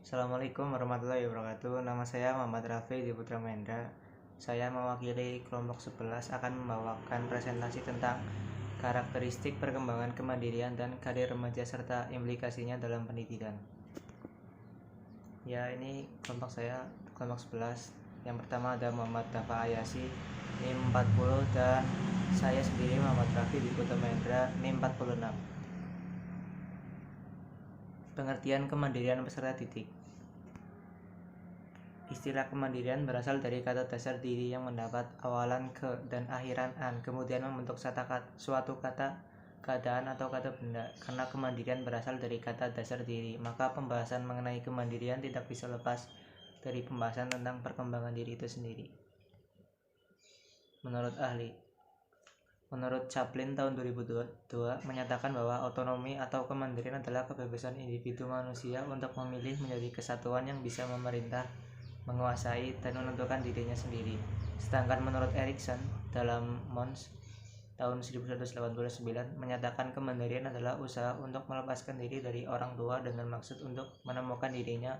Assalamualaikum warahmatullahi wabarakatuh. Nama saya Muhammad Rafi di Putra Mendra. Saya mewakili kelompok 11 akan membawakan presentasi tentang karakteristik perkembangan kemandirian dan karir remaja serta implikasinya dalam pendidikan. Ya, ini kelompok saya, kelompok 11. Yang pertama ada Muhammad Dafa Ayasi, NIM 40, dan saya sendiri Muhammad Rafi di Putra Mendra, NIM 46. Pengertian kemandirian peserta didik. Istilah kemandirian berasal dari kata dasar diri yang mendapat awalan ke dan akhiran an, kemudian membentuk suatu kata, keadaan atau kata benda. Karena kemandirian berasal dari kata dasar diri, maka pembahasan mengenai kemandirian tidak bisa lepas dari pembahasan tentang perkembangan diri itu sendiri. Menurut ahli, menurut Chaplin tahun 2002 menyatakan bahwa otonomi atau kemandirian adalah kebebasan individu manusia untuk memilih menjadi kesatuan yang bisa memerintah, menguasai, dan menentukan dirinya sendiri. Sedangkan menurut Erikson dalam Mons tahun 1989 menyatakan kemandirian adalah usaha untuk melepaskan diri dari orang tua dengan maksud untuk menemukan dirinya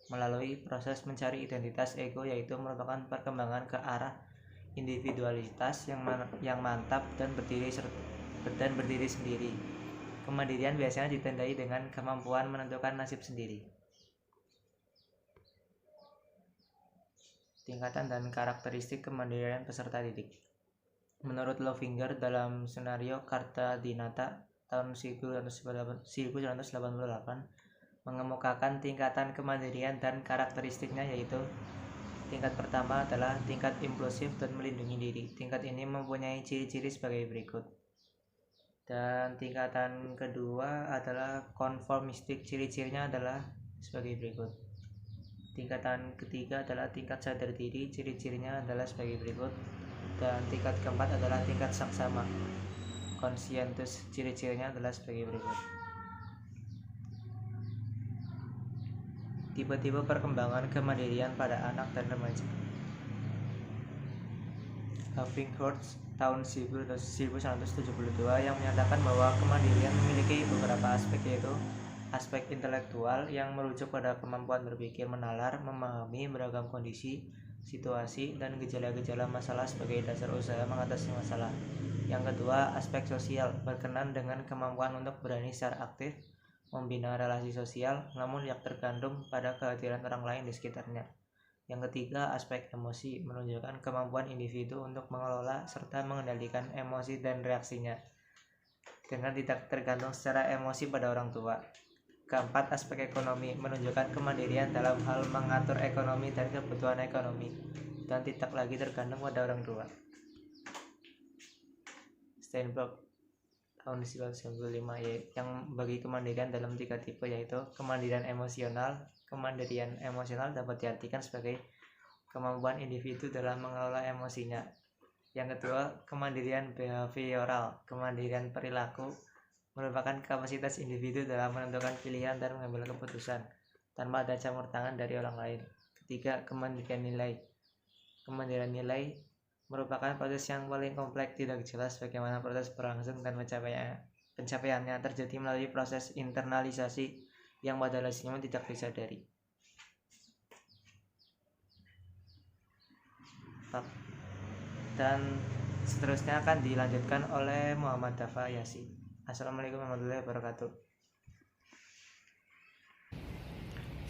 melalui proses mencari identitas ego, yaitu merupakan perkembangan ke arah individualitas yang mantap dan berdiri sendiri. Kemandirian biasanya ditandai dengan kemampuan menentukan nasib sendiri. Tingkatan dan karakteristik kemandirian peserta didik. Menurut Lovinger dalam skenario Karta Dinata tahun 1988 mengemukakan tingkatan kemandirian dan karakteristiknya, yaitu tingkat pertama adalah tingkat impulsif dan melindungi diri. Tingkat ini mempunyai ciri-ciri sebagai berikut. Dan tingkatan kedua adalah konformistik, ciri-cirinya adalah sebagai berikut. Tingkatan ketiga adalah tingkat sadar diri, ciri-cirinya adalah sebagai berikut. Dan tingkat keempat adalah tingkat saksama, conscientious, ciri-cirinya adalah sebagai berikut. Tipe-tipe perkembangan kemandirian pada anak dan remaja. Huffington tahun 1972 yang menyatakan bahwa kemandirian memiliki beberapa aspek, yaitu aspek intelektual yang merujuk pada kemampuan berpikir, menalar, memahami beragam kondisi, situasi, dan gejala-gejala masalah sebagai dasar usaha mengatasi masalah. Yang kedua, aspek sosial, berkenan dengan kemampuan untuk berani secara aktif membina relasi sosial, namun yang tergantung pada kehadiran orang lain di sekitarnya. Yang ketiga, aspek emosi, menunjukkan kemampuan individu untuk mengelola serta mengendalikan emosi dan reaksinya dengan tidak tergantung secara emosi pada orang tua. Keempat, aspek ekonomi, menunjukkan kemandirian dalam hal mengatur ekonomi dan kebutuhan ekonomi dan tidak lagi tergantung pada orang tua. Steinberg tahun 1995 yang bagi kemandirian dalam 3 tipe, yaitu kemandirian emosional. Kemandirian emosional dapat diartikan sebagai kemampuan individu dalam mengelola emosinya. Yang kedua, kemandirian behavioral, kemandirian perilaku, merupakan kapasitas individu dalam menentukan pilihan dan mengambil keputusan tanpa ada campur tangan dari orang lain. Ketiga, kemandirian nilai. Kemandirian nilai merupakan proses yang paling kompleks, tidak jelas bagaimana proses berlangsung dan pencapaiannya terjadi melalui proses internalisasi yang pada dasarnya tidak disadari. Dan seterusnya akan dilanjutkan oleh Muhammad Dafa Ayasi. Assalamualaikum warahmatullahi wabarakatuh.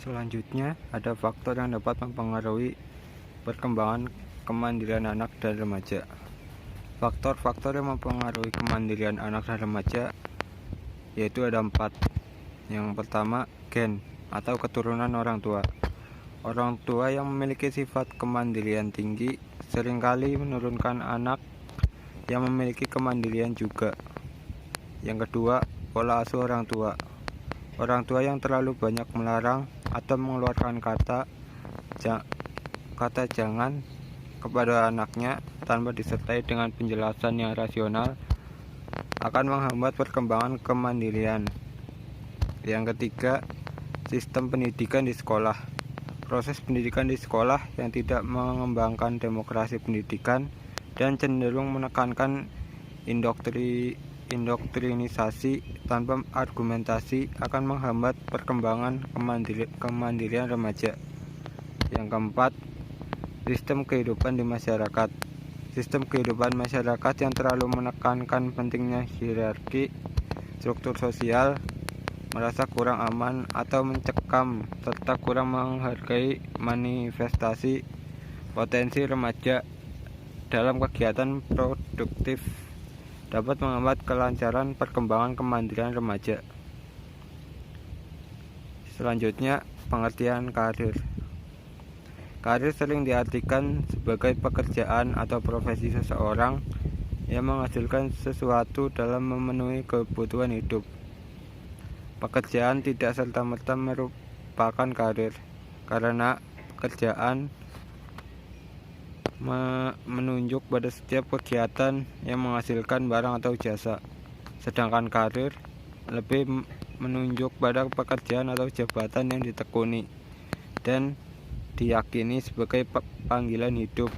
Selanjutnya, ada faktor yang dapat mempengaruhi perkembangan kemandirian anak dan remaja. Faktor-faktor yang mempengaruhi kemandirian anak dan remaja yaitu ada 4. Yang pertama, gen atau keturunan orang tua. Orang tua yang memiliki sifat kemandirian tinggi seringkali menurunkan anak yang memiliki kemandirian juga. Yang kedua, pola asuh orang tua. Orang tua yang terlalu banyak melarang atau mengeluarkan kata jangan kepada anaknya tanpa disertai dengan penjelasan yang rasional akan menghambat perkembangan kemandirian. Yang ketiga, sistem pendidikan di sekolah. Proses pendidikan di sekolah yang tidak mengembangkan demokrasi pendidikan dan cenderung menekankan indoktrinisasi tanpa argumentasi akan menghambat perkembangan kemandirian remaja. Yang keempat, sistem kehidupan di masyarakat. Sistem kehidupan masyarakat yang terlalu menekankan pentingnya hierarki, struktur sosial, merasa kurang aman atau mencekam serta kurang menghargai manifestasi potensi remaja dalam kegiatan produktif dapat menghambat kelancaran perkembangan kemandirian remaja. Selanjutnya, pengertian karir. Karir sering diartikan sebagai pekerjaan atau profesi seseorang yang menghasilkan sesuatu dalam memenuhi kebutuhan hidup. Pekerjaan tidak serta-merta merupakan karir, karena pekerjaan menunjuk pada setiap kegiatan yang menghasilkan barang atau jasa, sedangkan karir lebih menunjuk pada pekerjaan atau jabatan yang ditekuni dan diyakini sebagai panggilan hidup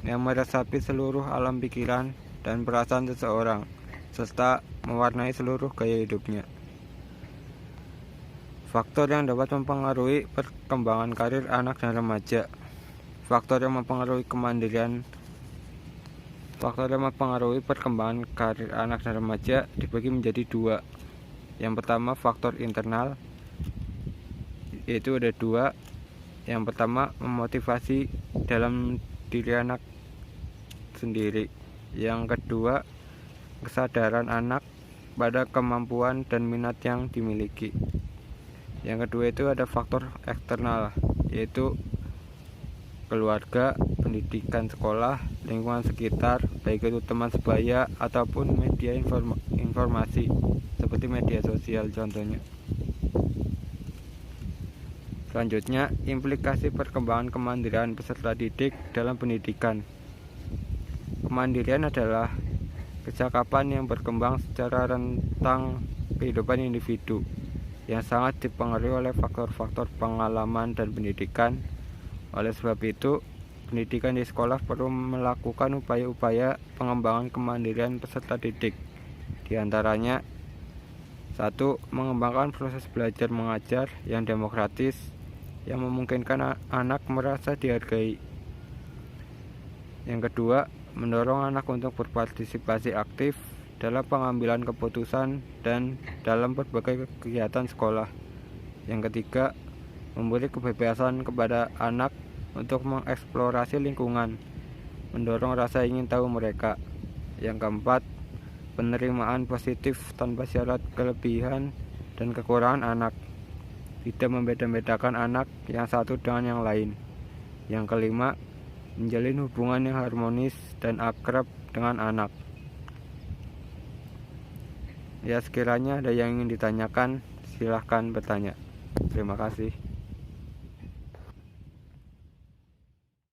yang meresapi seluruh alam pikiran dan perasaan seseorang serta mewarnai seluruh gaya hidupnya. Faktor yang dapat mempengaruhi perkembangan karir anak dan remaja. Faktor yang mempengaruhi perkembangan karir anak dan remaja dibagi menjadi dua. Yang pertama, faktor internal, yaitu ada dua. Yang pertama, memotivasi dalam diri anak sendiri. Yang kedua, kesadaran anak pada kemampuan dan minat yang dimiliki. Yang kedua itu ada faktor eksternal, yaitu keluarga, pendidikan sekolah, lingkungan sekitar, baik itu teman sebaya ataupun media informasi seperti media sosial contohnya. Selanjutnya, implikasi perkembangan kemandirian peserta didik dalam pendidikan. Kemandirian adalah kecakapan yang berkembang secara rentang kehidupan individu yang sangat dipengaruhi oleh faktor-faktor pengalaman dan pendidikan. Oleh sebab itu, pendidikan di sekolah perlu melakukan upaya-upaya pengembangan kemandirian peserta didik. Di antaranya, 1. Mengembangkan proses belajar mengajar yang demokratis yang memungkinkan anak merasa dihargai. Yang kedua, mendorong anak untuk berpartisipasi aktif dalam pengambilan keputusan dan dalam berbagai kegiatan sekolah. Yang ketiga, memberi kebebasan kepada anak untuk mengeksplorasi lingkungan, mendorong rasa ingin tahu mereka. Yang keempat, penerimaan positif tanpa syarat kelebihan dan kekurangan anak, tidak membeda-bedakan anak yang satu dengan yang lain. Yang kelima, menjalin hubungan yang harmonis dan akrab dengan anak. Ya, sekiranya ada yang ingin ditanyakan, silahkan bertanya. Terima kasih.